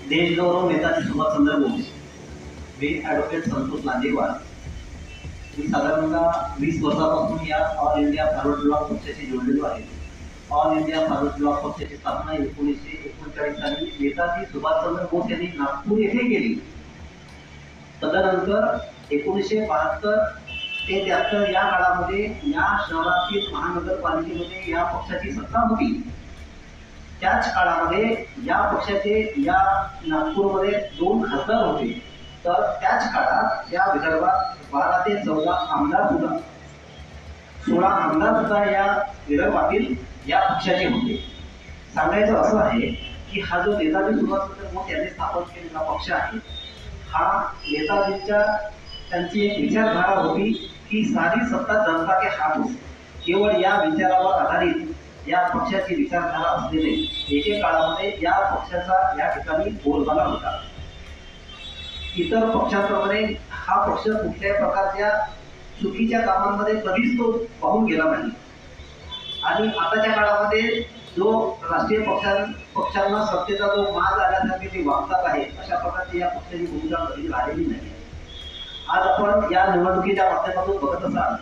देशगौरव नेताजी सुभाषचंद्र बोस, मी advocate Santosh Lanjewar. मी साधारणतः 20 वर्षापासून या ऑल इंडिया फॉरवर्ड ब्लॉक पक्षाशी जोडलेलो आहे. ऑल इंडिया फॉरवर्ड ब्लॉक पक्षाची स्थापना 1939 साली नेताजी सुभाषचंद्र बोस यांनी नागपूर येथे केली. तदनंतर 1972 ते 73 या काळामध्ये या शहरातील महानगरपालिकेमध्ये या पक्षाची सत्ता होती. त्याच काळामध्ये या पक्षाचे या नागपूरमध्ये 2 खासदार होते. तर त्याच काळात या विदर्भात 12 ते 14 आमदार सुद्धा 16 आमदार सुद्धा या विदर्भातील या पक्षाचे होते. सांगायचं असं आहे की हा जो नेताजी सुभाषचंद्र बोस यांनी स्थापन केलेला पक्ष आहे, हा नेताजींच्या त्यांची एक विचारधारा होती की सारी सत्ता जनता के हात हो. केवळ या विचारावर आधारित या पक्षाची विचारधारा असलेले एके काळामध्ये या पक्षाचा या ठिकाणी बोलबाला होता. इतर पक्षांप्रमाणे हा पक्ष कुठल्याही प्रकारच्या चुकीच्या कामांमध्ये कधीच तो पाहून गेला नाही. आणि आताच्या काळामध्ये जो राष्ट्रीय पक्षांना सत्तेचा जो माज आल्यासारखे ते वागतात आहे, अशा प्रकारची या पक्षाची भूमिका कधी राहिलेली नाही. आज आपण या निवडणुकीच्या माध्यमातून बघत असाल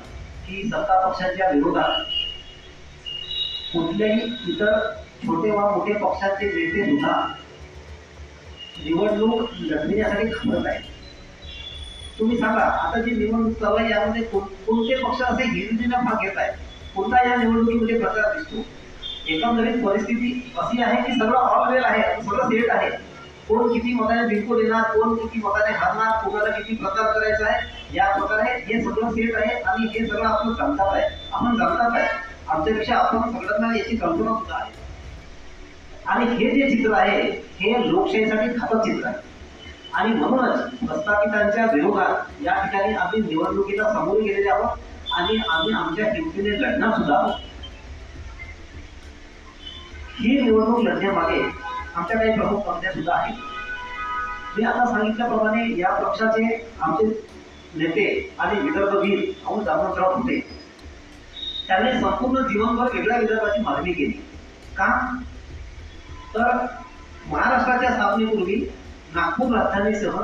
की सत्ता पक्षांच्या विरोधात कुठलेही इतर छोटे व मोठे पक्षाचे नेते सुद्धा निवडणूक लढविण्यासाठी घाबरत आहेत. तुम्ही सांगा, आता जी निवडणूक चालू आहे यामध्ये कोणते पक्ष असे हिरिरीने भाग घेत आहेत? कोणता या निवडणुकीमध्ये प्रचार दिसतो? एकंदरीत परिस्थिती अशी आहे की सगळं ऑलवेल आहे, सगळं सेट आहे. कोण किती मताने जिंकून येणार, कोण किती मताने हारणार, कोणाला किती प्रचार करायचा आहे, या प्रकारे हे सगळं सेट आहे. आणि हे सगळं आपण जाणतात आहे, आपण जाणतात आहे. आमच्यापेक्षा आपण सगळ्यांना याची कल्पना सुद्धा आहे. आणि हे जे चित्र आहे हे लोकशाहीसाठी घातक चित्र आहे. आणि म्हणूनच प्रस्थापितांच्या विरोधात या ठिकाणी आम्ही निवडणुकीला सामोरे गेलेले आहोत आणि आम्ही आमच्या हिमतीने लढणार सुद्धा आहोत. ही निवडणूक लढण्यामागे आमच्या काही प्रमुख पंक्त्या सुद्धा आहेत. मी आता सांगितल्याप्रमाणे या पक्षाचे आमचे नेते आणि विदर्भवीर औ दामोदरराव होते. त्यांनी संपूर्ण जीवनभर वेगळ्या विदर्भाची मागणी केली. का? तर महाराष्ट्राच्या स्थापनेपूर्वी नागपूर राजधानीसह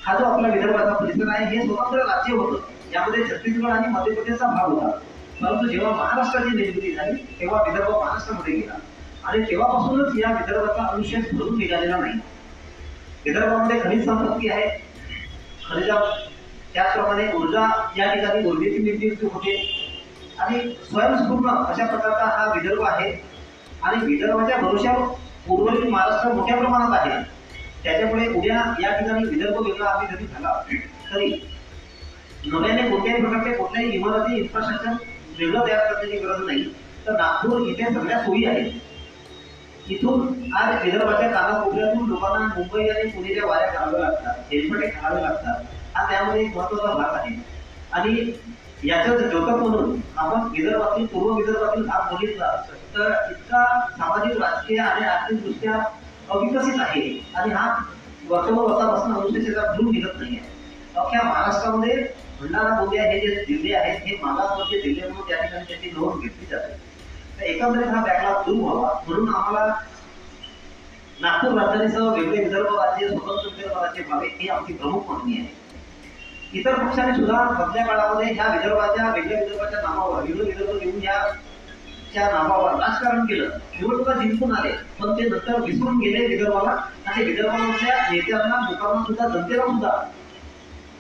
हा जो आपला विदर्भाचा परिसर आहे हे स्वतंत्र राज्य होतं. यामध्ये छत्तीसगड आणि मध्य प्रदेशचा भाग होता. परंतु जेव्हा महाराष्ट्राची निर्मिती झाली तेव्हा विदर्भ महाराष्ट्रामध्ये गेला आणि तेव्हापासूनच या विदर्भाचा अनुशेष भरून निघालेला नाही. विदर्भामध्ये खनिज संपत्ती आहे, खनिजा, त्याचप्रमाणे ऊर्जा, या ठिकाणी ऊर्जेची निर्मिती होते आणि स्वयंस्फूर्ण अशा प्रकारचा हा विदर्भ आहे. आणि विदर्भाच्या भरोश्यावर उर्वरित महाराष्ट्र मोठ्या प्रमाणात आहे. त्याच्यामुळे उद्या या ठिकाणी विदर्भ वेगळा आम्ही जरी झाला तरी नव्याने कोणत्याही प्रकारचे कुठल्याही इमारती इन्फ्रास्ट्रक्चर वेगळं तयार करण्याची गरज नाही. तर नागपूर इथे सगळ्या सोयी आहेत. इथून आज विदर्भाच्या कानाकोपऱ्यातून लोकांना मुंबई आणि पुणेच्या वाऱ्या कराव्या लागतात, हेल्मेटे घालावे लागतात. हा त्यामध्ये एक महत्त्वाचा भाग आहे. आणि याचं द्योतक म्हणून आपण विदर्भातील पूर्व विदर्भातील भाग बघितला तर इतका सामाजिक, राजकीय आणि आर्थिकदृष्ट्या अविकसित आहे आणि हा वर्षापासून अनुसूचितचा भरून निघत नाही आहे. अख्ख्या महाराष्ट्रामध्ये भंडारा, गोंदिया हे जे जिल्हे आहेत हे मागासवर्गीय जिल्हे म्हणून त्या ठिकाणी त्याची नोंद घेतली जाते. तर एकंदरीत हा बॅकलॉग दूर व्हावा म्हणून आम्हाला नागपूर राजधानीसह वेगळे विदर्भ राज्य, स्वतंत्र विदर्भ राज्य व्हावे ही आमची प्रमुख मागणी आहे. इतर पक्षाने सुद्धा मधल्या काळामध्ये ह्या विदर्भाच्या, वेगळ्या विदर्भाच्या नावावर वेगळं विदर्भ घेऊन च्या नावावर राजकारण केलं. निवडणुका जिंकून आले पण ते नंतर विसरून गेले विदर्भाला. आणि विदर्भामधल्या नेत्यांना, लोकांना सुद्धा, जनतेला सुद्धा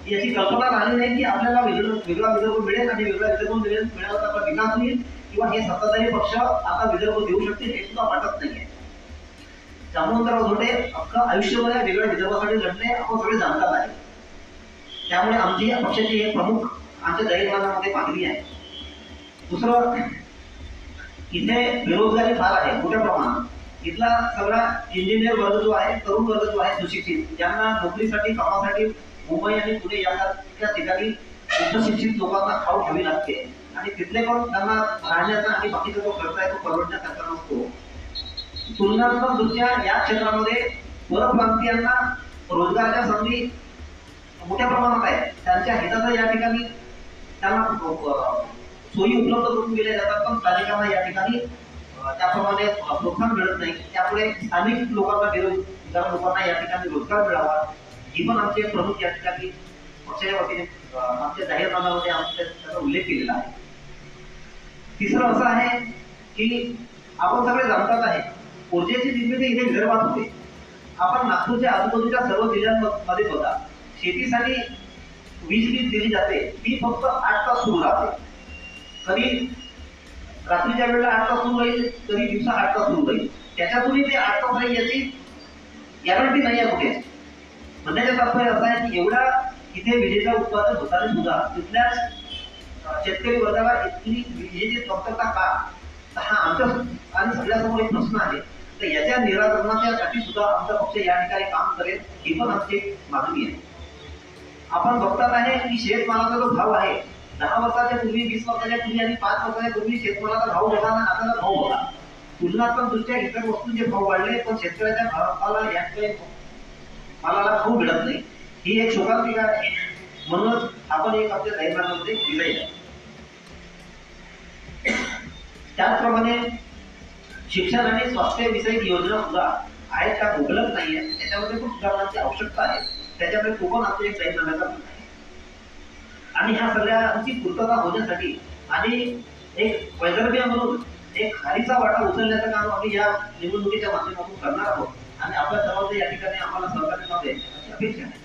याची कल्पना राहिली नाही की आपल्याला वेगळा विदर्भ मिळेल आणि वेगळा विदर्भ मिळाला आपला विकास होईल किंवा हे सत्ताधारी पक्ष आता विदर्भ देऊ शकतील हे सुद्धा वाटत नाहीये. दामोदरराव होते अख्खं आयुष्यभर वेगळ्या विदर्भासाठी लढणे आपण सगळे जाणतात आहे. त्यामुळे आमची या पक्षाची एक प्रमुख आमच्या जाहीरनाम्यामध्ये मागणी आहे. दुसरं, इथे बेरोजगारी फार आहे मोठ्या प्रमाणात. इथला सगळा इंजिनियर वर्ग जो आहे, तरुण वर्ग जो आहे सुशिक्षित, ज्यांना नोकरीसाठी, कामासाठी मुंबई आणि पुणे यासारख्या ठिकाणी उच्चशिक्षित लोकांना खाऊ घ्यावी लागते आणि तिथले पण त्यांना राहण्याचा आणि बाकीचा जो खर्च आहे तो परवडण्यासारखा नसतो. तुलनात्मक दृष्ट्या या क्षेत्रामध्ये परप्रांतीयांना रोजगाराच्या संधी मोठ्या प्रमाणात आहे. त्यांच्या हिताचा या ठिकाणी त्यांना सोयी उपलब्ध करून दिल्या जातात पण स्थानिकांना या ठिकाणी त्याप्रमाणे प्रोत्साहन मिळत नाही, त्यामुळे स्थानिक लोकांना बेरोजगार लोकांना या ठिकाणी रोजगार मिळावा ही पण आमचे प्रमुख या ठिकाणी पक्षाच्या वतीने आमच्या जाहीरनाम्यामध्ये आमच्या त्याचा उल्लेख केलेला आहे. तिसरं असं आहे की आपण सगळे जाणतात आहे ऊर्जेची निर्मिती इथे विदर्भात होते. आपण नागपूरच्या आजूबाजूच्या सर्व जिल्ह्यांमध्ये बघा, शेतीसाठी वीज दिली जाते, ती फक्त 8 तास सुरू राहते. कधी रात्रीच्या वेळेला 8 तास सुरू राहील, कधी दिवसा 8 तास सुरू राहील. त्याच्यातूनही ते 8 तास राहील याची गॅरंटी नाही आहे कुठे. म्हणण्याचं तात्पर्य असं आहे की एवढा इथे विजेचं उत्पादन होताना सुद्धा तिथल्याच शेतकरी वर्गाला इतकी विजेची कमतरता का, हा आमच्या आणि सगळ्यासमोर एक प्रश्न आहे. तर याच्या निराकरणासाठी सुद्धा आमचा पक्ष या ठिकाणी काम करेल ही पण आमची मागणी आहे. आपण बघतात आहे की शेतमालाचा जो भाव आहे 10 वर्षाच्या पूर्वी, 20 वर्षाच्या पूर्वी आणि 5 वर्षाच्या पूर्वी शेतमालाचा भाव होता आणि आताचा भाव होता. तुलनात्मक दृष्ट्या इतर वस्तूंचे भाव वाढले, पण शेतकऱ्याच्या भावाला या ठिकाणी मालाला भाव मिळत नाही. ही एक शोकांतिका आहे. म्हणूनच आपण एक आपल्या जाहीरनाम्यामध्ये दिले आहे. त्याचप्रमाणे शिक्षण आणि स्वास्थ्य विषयक योजना सुद्धा आहेत का उपलब्ध नाहीये, त्याच्यामध्ये पण सुधारणांची आवश्यकता आहे. त्याच्यामुळे तो पण आपल्या एक जाहीरनाम्याचा भाग आहे. आणि ह्या सगळ्यांची पूर्तता होण्यासाठी आणि एक वैदर्भीय म्हणून एक खारीचा वाटा उचलण्याचं काम आम्ही या निवडणुकीच्या माध्यमातून करणार आहोत आणि आपल्या सर्वांचे या ठिकाणी आम्हाला सहकार्य लावले अशी अपेक्षा आहे.